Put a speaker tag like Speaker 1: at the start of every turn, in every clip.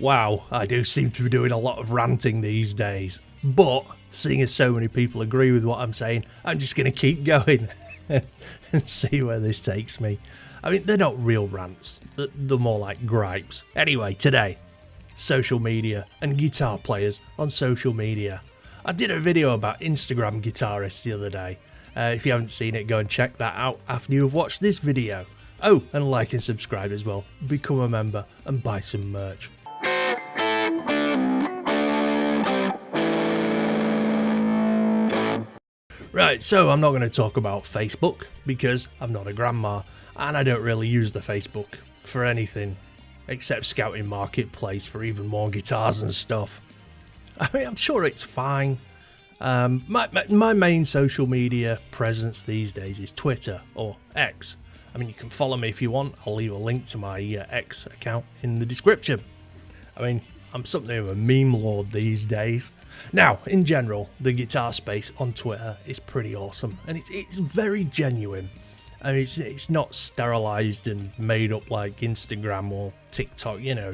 Speaker 1: Wow, I do seem to be doing a lot of ranting these days. But, seeing as so many people agree with what I'm saying, I'm just going to keep going and see where this takes me. I mean, they're not real rants, they're more like gripes. Anyway, today, social media and guitar players on social media. I did a video about Instagram guitarists the other day. If you haven't seen it, go and check that out after you've watched this video. Oh, and like and subscribe as well. Become a member and buy some merch. Right, so I'm not going to talk about Facebook because I'm not a grandma and I don't really use the Facebook for anything except scouting marketplace for even more guitars and stuff. I mean, I'm sure it's fine. My main social media presence these days is Twitter or X. I mean, you can follow me if you want. I'll leave a link to my X account in the description. I mean, I'm something of a meme lord these days. Now, in general, the guitar space on Twitter is pretty awesome, and it's very genuine. I mean, it's not sterilized and made up like Instagram or TikTok. You know,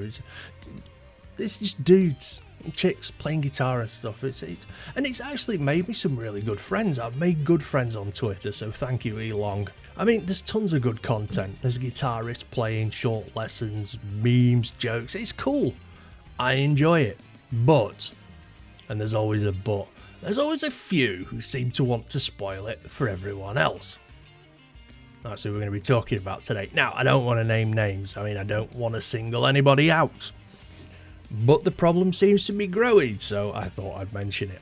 Speaker 1: it's just dudes and chicks playing guitar and stuff. And it's actually made me some really good friends. I've made good friends on Twitter, so thank you, Elon. I mean, there's tons of good content. There's guitarists playing short lessons, memes, jokes. It's cool. I enjoy it, but, and there's always a but, there's always a few who seem to want to spoil it for everyone else. That's who we're going to be talking about today. Now, I don't want to name names. I mean, I don't want to single anybody out. But the problem seems to be growing, so I thought I'd mention it.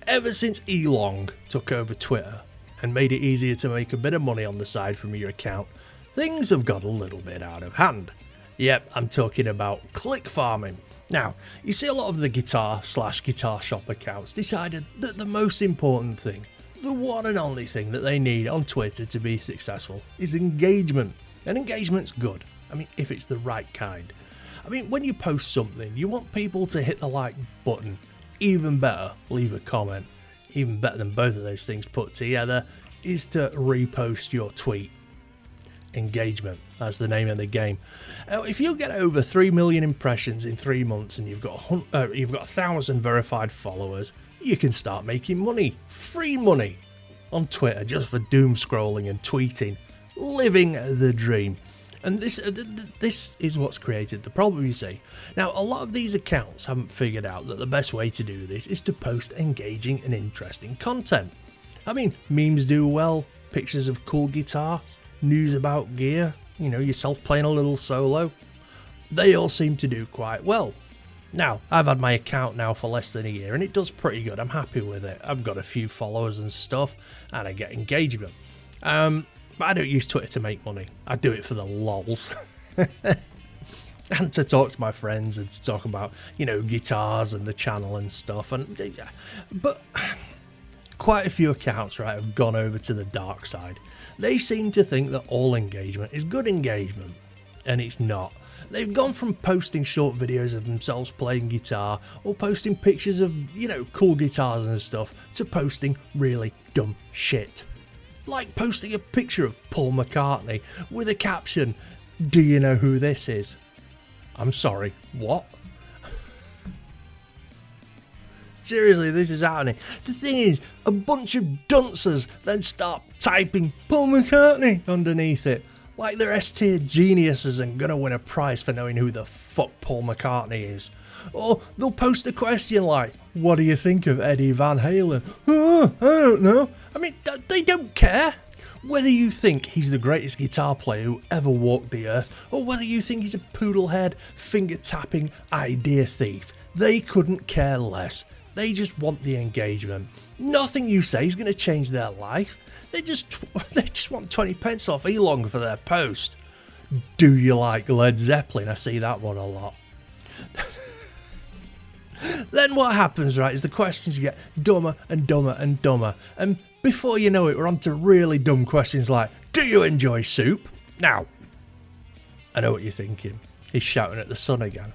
Speaker 1: Ever since Elon took over Twitter and made it easier to make a bit of money on the side from your account, things have got a little bit out of hand. Yep, I'm talking about click farming. Now, you see a lot of the guitar shop accounts decided that the most important thing, the one and only thing that they need on Twitter to be successful is engagement. And engagement's good. I mean, if it's the right kind. I mean, when you post something, you want people to hit the like button. Even better, leave a comment. Even better than both of those things put together is to repost your tweet. Engagement, that's the name of the game. Now, if you get over 3 million impressions in 3 months and you've got 1,000 verified followers, you can start making money, free money, on Twitter just for doom scrolling and tweeting, living the dream. And this is what's created the problem, you see. Now, a lot of these accounts haven't figured out that the best way to do this is to post engaging and interesting content. I mean, memes do well, pictures of cool guitars, news about gear, you know, yourself playing a little solo. They all seem to do quite well. Now, I've had my account now for less than a year and it does pretty good. I'm happy with it. I've got a few followers and stuff and I get engagement. But I don't use Twitter to make money. I do it for the lols. And to talk to my friends and to talk about, you know, guitars and the channel and stuff. But quite a few accounts, right, have gone over to the dark side. They seem to think that all engagement is good engagement, and it's not. They've gone from posting short videos of themselves playing guitar or posting pictures of, you know, cool guitars and stuff to posting really dumb shit. Like posting a picture of Paul McCartney with a caption, "Do you know who this is?" I'm sorry, what? Seriously, this is happening. The thing is, a bunch of dunces then start typing Paul McCartney underneath it. Like they're S-tier geniuses and gonna win a prize for knowing who the fuck Paul McCartney is. Or they'll post a question like, "What do you think of Eddie Van Halen?" "Oh, I don't know." I mean, they don't care. Whether you think he's the greatest guitar player who ever walked the earth, or whether you think he's a poodle-head, finger-tapping idea thief, they couldn't care less. They just want the engagement. Nothing you say is going to change their life. They just want 20 pence off Elon for their post. Do you like Led Zeppelin? I see that one a lot. Then what happens, right, is the questions get dumber and dumber and dumber. And before you know it, we're on to really dumb questions like, "Do you enjoy soup?" Now, I know what you're thinking. He's shouting at the sun again.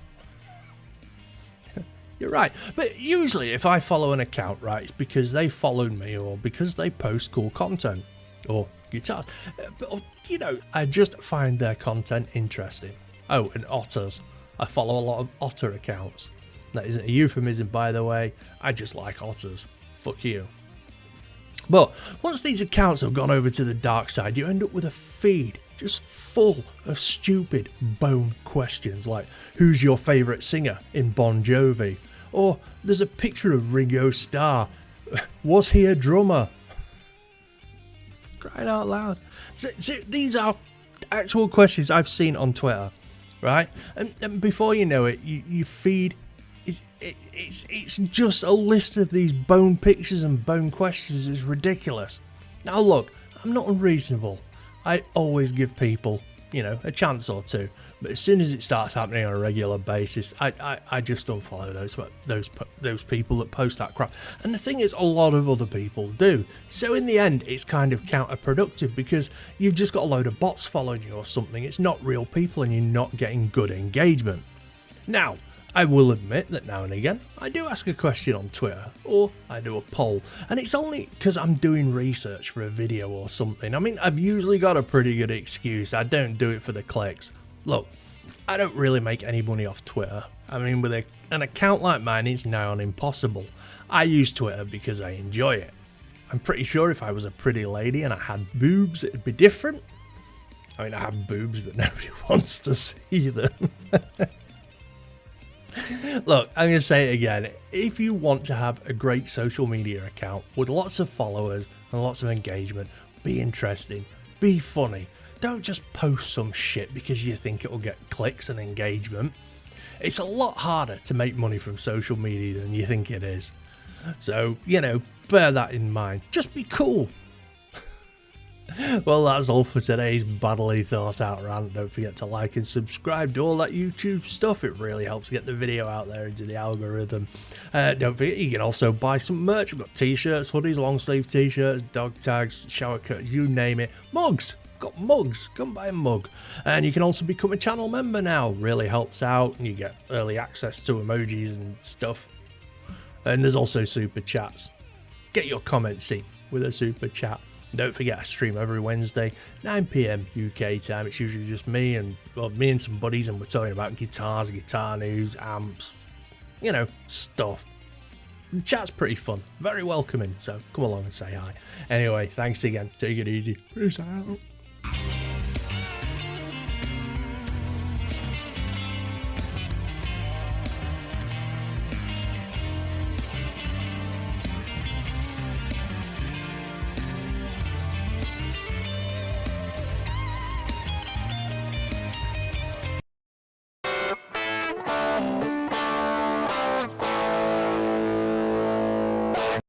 Speaker 1: You're right. But usually if I follow an account, right, it's because they followed me or because they post cool content or guitars. Or, you know, I just find their content interesting. Oh, and otters. I follow a lot of otter accounts. That isn't a euphemism, by the way. I just like otters. Fuck you. But once these accounts have gone over to the dark side, you end up with a feed just full of stupid bone questions like, who's your favourite singer in Bon Jovi? Or there's a picture of Ringo Starr. Was he a drummer? Crying out loud. So these are actual questions I've seen on Twitter, right? And before you know it, you feed. It's just a list of these bone pictures and bone questions. Is ridiculous. Now look, I'm not unreasonable. I always give people, a chance or two. But as soon as it starts happening on a regular basis, I just unfollow those people that post that crap. And the thing is, a lot of other people do. So in the end, it's kind of counterproductive because you've just got a load of bots following you or something. It's not real people and you're not getting good engagement. Now, I will admit that now and again, I do ask a question on Twitter, or I do a poll, and it's only because I'm doing research for a video or something. I mean, I've usually got a pretty good excuse. I don't do it for the clicks. Look, I don't really make any money off Twitter. I mean, with an account like mine, it's now on impossible. I use Twitter because I enjoy it. I'm pretty sure if I was a pretty lady and I had boobs, it'd be different. I mean, I have boobs, but nobody wants to see them. Look, I'm going to say it again. If you want to have a great social media account with lots of followers and lots of engagement, be interesting, be funny. Don't just post some shit because you think it'll get clicks and engagement. It's a lot harder to make money from social media than you think it is. So, bear that in mind. Just be cool. Well, that's all for today's badly thought out rant. Don't forget to like and subscribe to all that YouTube stuff. It really helps get the video out there into the algorithm. Don't forget, you can also buy some merch. We've got t-shirts, hoodies, long sleeve t-shirts, dog tags, shower curtains, you name it. Mugs. Got mugs. Come buy a mug. And you can also become a channel member now. Really helps out. And you get early access to emojis and stuff. And there's also super chats. Get your comments seen with a super chat. Don't forget, I stream every Wednesday, 9 PM UK time. It's usually just me and some buddies, and we're talking about guitars, guitar news, amps, stuff. The chat's pretty fun, very welcoming, so come along and say hi. Anyway, thanks again. Take it easy. Peace out.